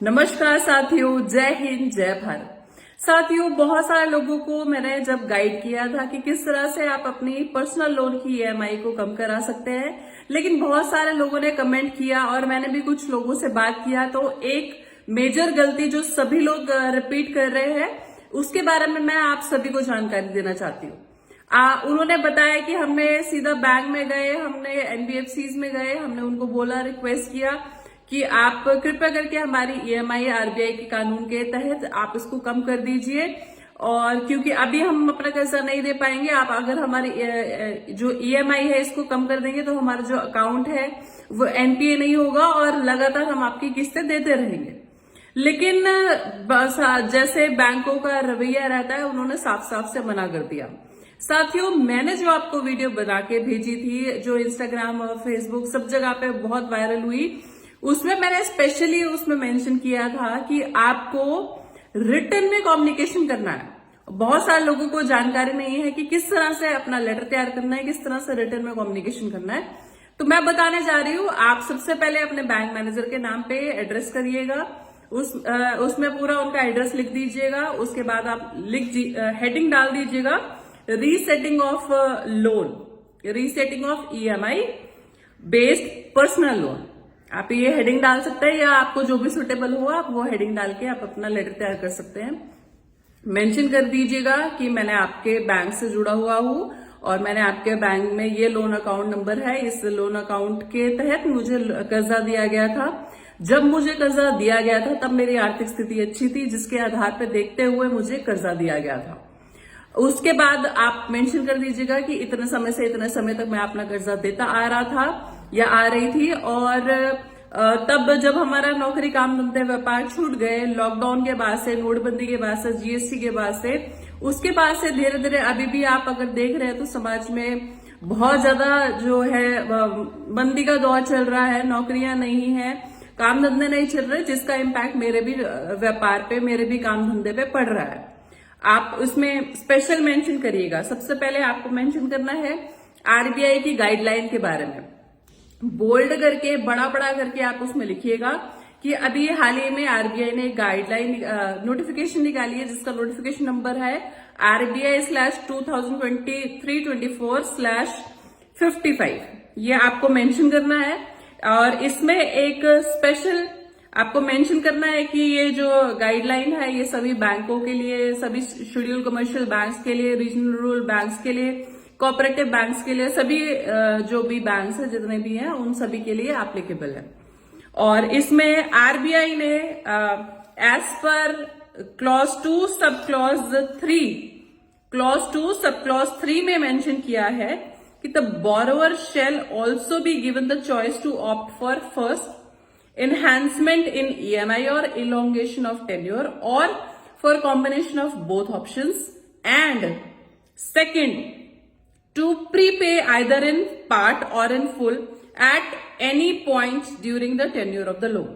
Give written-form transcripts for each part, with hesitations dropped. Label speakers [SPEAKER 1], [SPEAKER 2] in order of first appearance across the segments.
[SPEAKER 1] नमस्कार साथियों, जय हिंद, जय भारत। साथियों, बहुत सारे लोगों को मैंने जब गाइड किया था कि किस तरह से आप अपनी पर्सनल लोन की ईएमआई को कम करा सकते हैं, लेकिन बहुत सारे लोगों ने कमेंट किया और मैंने भी कुछ लोगों से बात किया तो एक मेजर गलती जो सभी लोग रिपीट कर रहे हैं उसके बारे में मैं आप सभी को जानकारी देना चाहती हूँ। उन्होंने बताया कि हमने सीधा बैंक में गए, हमने एनबीएफसीज में गए, हमने उनको बोला, रिक्वेस्ट किया कि आप कृपया करके हमारी ईएमआई आरबीआई के कानून के तहत आप इसको कम कर दीजिए, और क्योंकि अभी हम अपना कर्जा नहीं दे पाएंगे, आप अगर हमारी जो ईएमआई है इसको कम कर देंगे तो हमारा जो अकाउंट है वो एनपीए नहीं होगा और लगातार हम आपकी किस्तें देते रहेंगे। लेकिन बस जैसे बैंकों का रवैया रहता है, उन्होंने साफ साफ से मना कर दिया। साथियों, मैंने जो आपको वीडियो बना के भेजी थी, जो इंस्टाग्राम और फेसबुक सब जगह पे बहुत वायरल हुई, उसमें मैंने स्पेशली उसमें मेंशन किया था कि आपको रिटर्न में कम्युनिकेशन करना है। बहुत सारे लोगों को जानकारी नहीं है कि किस तरह से अपना लेटर तैयार करना है, किस तरह से रिटर्न में कम्युनिकेशन करना है। तो मैं बताने जा रही हूँ। आप सबसे पहले अपने बैंक मैनेजर के नाम पे एड्रेस करिएगा, उसमें पूरा उनका एड्रेस लिख दीजिएगा। उसके बाद आप हेडिंग डाल दीजिएगा resetting of loan, resetting of EMI based personal loan. आप ये हेडिंग डाल सकते हैं या आपको जो भी सुटेबल हो आप वो हेडिंग डाल के आप अपना लेटर तैयार कर सकते हैं। मेंशन कर दीजिएगा कि मैंने आपके बैंक से जुड़ा हुआ हूं और मैंने आपके बैंक में ये लोन अकाउंट नंबर है, इस लोन अकाउंट के तहत मुझे कर्जा दिया गया था। जब मुझे कर्जा दिया गया था तब मेरी आर्थिक स्थिति अच्छी थी, जिसके आधार पर देखते हुए मुझे कर्जा दिया गया था। उसके बाद आप मेंशन कर दीजिएगा कि इतने समय से इतने समय तक मैं अपना कर्जा देता आ रहा था या आ रही थी, और तब जब हमारा नौकरी काम धंधे व्यापार छूट गए, लॉकडाउन के बाद से, नोटबंदी के बाद से, जीएसटी के बाद से, उसके बाद से धीरे धीरे अभी भी आप अगर देख रहे हैं तो समाज में बहुत ज्यादा जो है मंदी का दौर चल रहा है, नौकरियां नहीं है, काम धंधे नहीं चल रहे, जिसका इम्पैक्ट मेरे भी व्यापार पे, मेरे भी काम धंधे पे पड़ रहा है। आप उसमें स्पेशल मेंशन करिएगा। सबसे पहले आपको मेंशन करना है आरबीआई की गाइडलाइन के बारे में, बोल्ड करके, बड़ा बड़ा करके आप उसमें लिखिएगा कि अभी हाल ही में आरबीआई ने गाइडलाइन नोटिफिकेशन निकाली है, जिसका नोटिफिकेशन नंबर है RBI/2023-24/55। ये आपको मेंशन करना है, और इसमें एक स्पेशल आपको मेंशन करना है कि ये जो गाइडलाइन है ये सभी बैंकों के लिए, सभी शेड्यूल कमर्शियल बैंक्स के लिए, रीजनल रूरल बैंक्स के लिए, कोऑपरेटिव बैंक्स के लिए, सभी जो भी बैंक्स है जितने भी हैं उन सभी के लिए एप्लीकेबल है। और इसमें आरबीआई ने as per clause 2 sub clause 3 में मेंशन किया है कि the borrower shall also be given the choice to opt for first enhancement in EMI or elongation of tenure, or for combination of both options, and second, to prepay either in part or in full at any point during the tenure of the loan।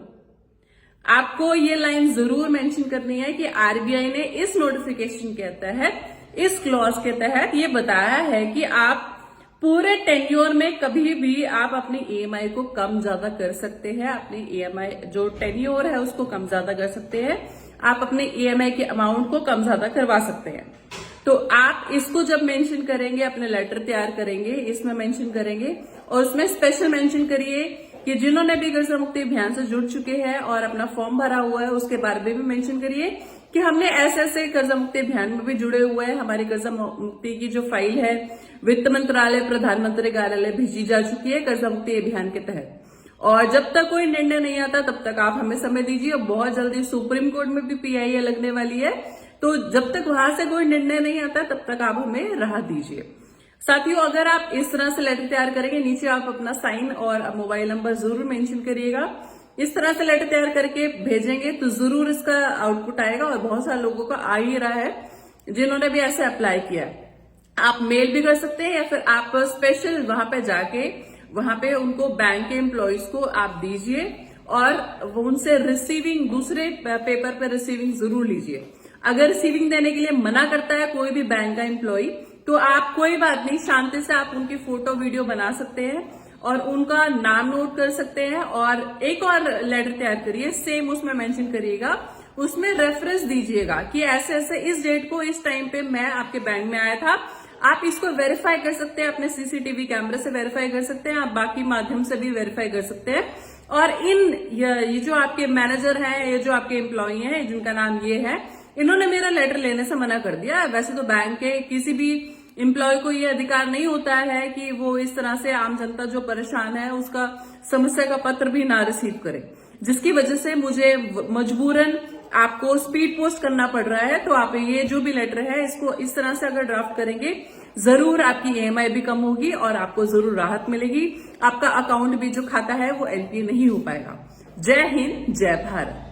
[SPEAKER 1] आपको ये line जरूर mention करनी है कि RBI ने इस notification के तहत, इस क्लॉज के तहत ये बताया है कि आप पूरे टेन्योर में कभी भी आप अपनी ईएमआई को कम ज्यादा कर सकते हैं। अपनी ईएमआई जो टेन्योर है उसको कम ज्यादा कर सकते हैं, आप अपने ईएमआई के अमाउंट को कम ज्यादा करवा सकते हैं। तो आप इसको जब मेंशन करेंगे, अपने लेटर तैयार करेंगे, इसमें मेंशन करेंगे, और उसमें स्पेशल मेंशन करिए कि जिन्होंने भी कर्जा मुक्ति अभियान से जुड़ चुके हैं और अपना फॉर्म भरा हुआ है उसके बारे में भी मेंशन करिए कि हमने ऐसे ऐसे कर्जा मुक्ति अभियान में भी जुड़े हुए हैं। हमारी कर्जा मुक्ति की जो फाइल है वित्त मंत्रालय, प्रधानमंत्री कार्यालय भेजी जा चुकी है कर्जा मुक्ति अभियान के तहत, और जब तक कोई निर्णय नहीं आता तब तक आप हमें समय दीजिए। और बहुत जल्दी सुप्रीम कोर्ट में भी पीआईए लगने वाली है, तो जब तक वहां से कोई निर्णय नहीं आता तब तक आप हमें राहत दीजिए। साथियों, अगर आप इस तरह से लेटर तैयार करेंगे, नीचे आप अपना साइन और मोबाइल नंबर जरूर मेंशन करिएगा। इस तरह से लेटर तैयार करके भेजेंगे तो जरूर इसका आउटपुट आएगा, और बहुत सारे लोगों का आ ही रहा है जिन्होंने भी ऐसे अप्लाई किया है। आप मेल भी कर सकते हैं या फिर आप स्पेशल वहां पे जाके वहां पे उनको बैंक के एम्प्लॉयज को आप दीजिए और वो उनसे रिसीविंग, दूसरे पेपर पे रिसीविंग जरूर लीजिए। अगर रिसीविंग देने के लिए मना करता है कोई भी बैंक का एम्प्लॉय तो आप कोई बात नहीं, शांति से आप उनकी फोटो वीडियो बना सकते हैं और उनका नाम नोट कर सकते हैं। और एक और लेटर तैयार करिए, सेम उसमें मेंशन करिएगा, उसमें रेफरेंस दीजिएगा कि ऐसे ऐसे इस डेट को इस टाइम पे मैं आपके बैंक में आया था। आप इसको वेरीफाई कर सकते हैं, अपने सीसीटीवी कैमरे से वेरीफाई कर सकते हैं, आप बाकी माध्यम से भी वेरीफाई कर सकते हैं। और ये जो आपके मैनेजर हैं, ये जो आपके एम्प्लॉय हैं जिनका नाम ये है, इन्होंने मेरा लेटर लेने से मना कर दिया। वैसे तो बैंक के किसी भी एम्प्लॉय को ये अधिकार नहीं होता है कि वो इस तरह से आम जनता जो परेशान है उसका समस्या का पत्र भी ना रिसीव करे, जिसकी वजह से मुझे मजबूरन आपको स्पीड पोस्ट करना पड़ रहा है। तो आप ये जो भी लेटर है इसको इस तरह से अगर ड्राफ्ट करेंगे, जरूर आपकी ईएमआई भी कम होगी और आपको जरूर राहत मिलेगी। आपका अकाउंट भी जो खाता है वो एनपीए नहीं हो पाएगा। जय हिंद, जय भारत।